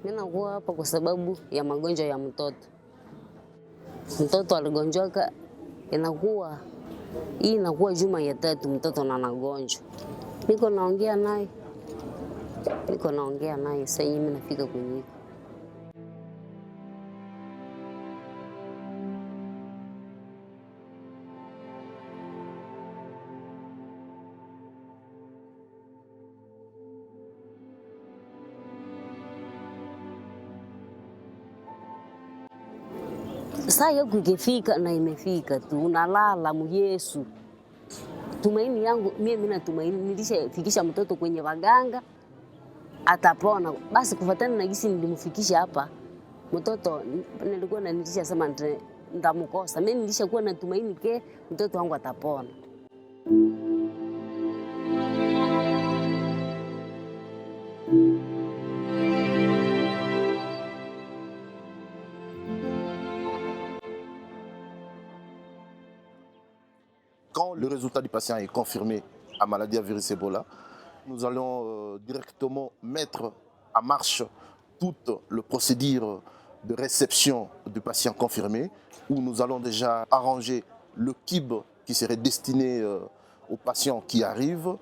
Mimi nakuwa hapa kwa sababu ya magonjwa ya mtoto. Mtoto aligonjoka, inakuwa juma ya 3 mtoto na anagonjwa. Niko naongea naye sasa mimi nafika kwenye. Saa yangu ikifika na imefika tu, unalala Yesu. Tumaini yangu mimi natumaini nilishafikisha mtoto kwenye waganga atapona. Basi kufuatana na gisi nilimfikisha hapa mtoto, nilikuwa nilishasema ndamkosa. Mimi nilishakuwa natumaini ke mtoto wangu atapona. Quand le résultat du patient est confirmé à maladie à virus Ebola, nous allons directement mettre en marche toute le procédure de réception du patient confirmé, où nous allons déjà arranger le kit qui serait destiné aux patients qui arrivent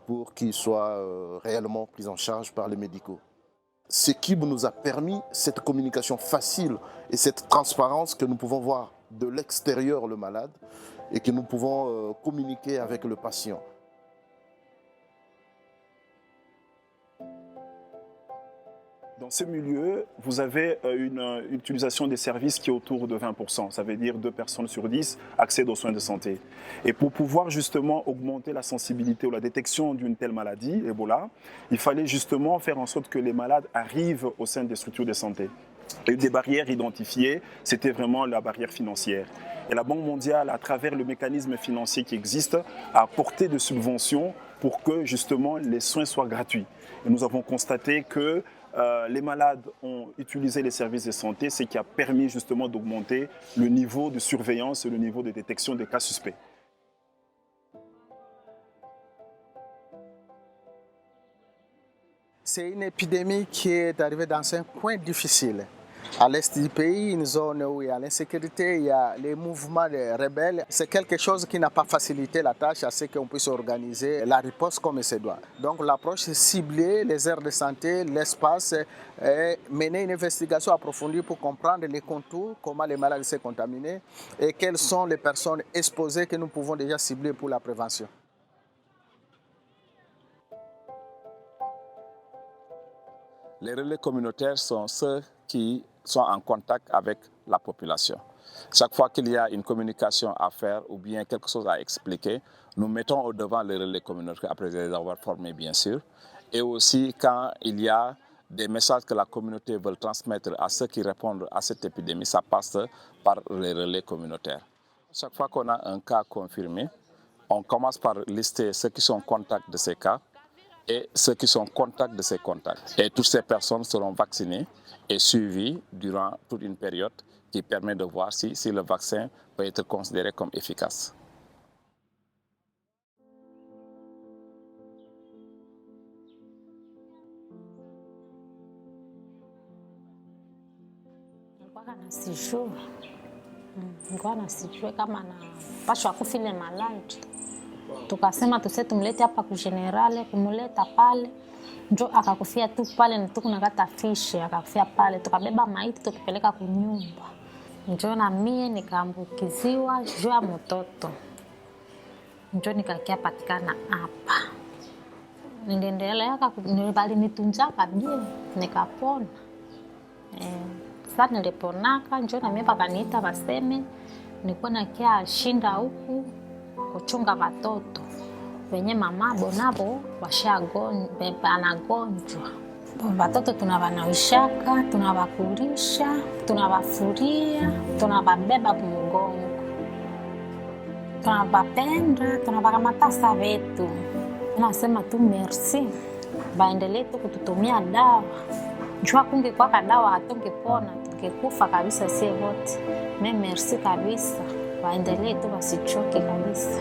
pour qu'il soit réellement pris en charge par les médicaux. Ce kit nous a permis cette communication facile et cette transparence que nous pouvons voir de l'extérieur le malade et que nous pouvons communiquer avec le patient. Dans ce milieu, vous avez une utilisation des services qui est autour de 20%. Ça veut dire 2 personnes sur 10 accèdent aux soins de santé. Et pour pouvoir justement augmenter la sensibilité ou la détection d'une telle maladie, Ebola, il fallait justement faire en sorte que les malades arrivent au sein des structures de santé. Et une des barrières identifiées, c'était vraiment la barrière financière. Et la Banque mondiale, à travers le mécanisme financier qui existe, a apporté des subventions pour que justement les soins soient gratuits. Et nous avons constaté que les malades ont utilisé les services de santé, ce qui a permis justement d'augmenter le niveau de surveillance et le niveau de détection des cas suspects. C'est une épidémie qui est arrivée dans un coin difficile. À l'est du pays, une zone où il y a l'insécurité, il y a les mouvements des rebelles. C'est quelque chose qui n'a pas facilité la tâche à ce qu'on puisse organiser la riposte comme il se doit. Donc l'approche est ciblée, les aires de santé, l'espace, et mener une investigation approfondie pour comprendre les contours, comment les malades sont contaminés et quelles sont les personnes exposées que nous pouvons déjà cibler pour la prévention. Les relais communautaires sont ceux qui sont en contact avec la population. Chaque fois qu'il y a une communication à faire ou bien quelque chose à expliquer, nous mettons au devant les relais communautaires après les avoir formés bien sûr. Et aussi quand il y a des messages que la communauté veut transmettre à ceux qui répondent à cette épidémie, ça passe par les relais communautaires. Chaque fois qu'on a un cas confirmé, on commence par lister ceux qui sont en contact de ces cas et ceux qui sont en contact de ces contacts. Et toutes ces personnes seront vaccinées et suivies durant toute une période qui permet de voir si le vaccin peut être considéré comme efficace. Nilikuwa nasijue kama napashwa kufile maladi. Tukasema tumlete hapa ku generale, kumuleta pale. Njo akakufia tu pale na tukunakata fishi, akakufia pale. Tukabeba maiti tukipeleka kunyumba. Njo na mie nikaambukiziwa juu ya mtoto. Njo nikakia patikana hapa. Niliendelea bali nitunjaka bie, nikapona. Sasa niliponaka, njo na mie pakaniita baseme, nilikuwa nakia shinda huku kuchunga watoto. Wenye mamabo nabo anagonjwa. Watoto tunawanawishaka, tunawakulisha, tunawafuria, tunawabeba kumgongo. Tunawapenda, tunawakamata sa vetu. Nasema tu merci. Baendelee tu kututumia dawa. Jua kungekuwa dawa hatungepona, tungekufa kabisa sie wote. Merci kabisa. Baendelee tu wasichoke kabisa.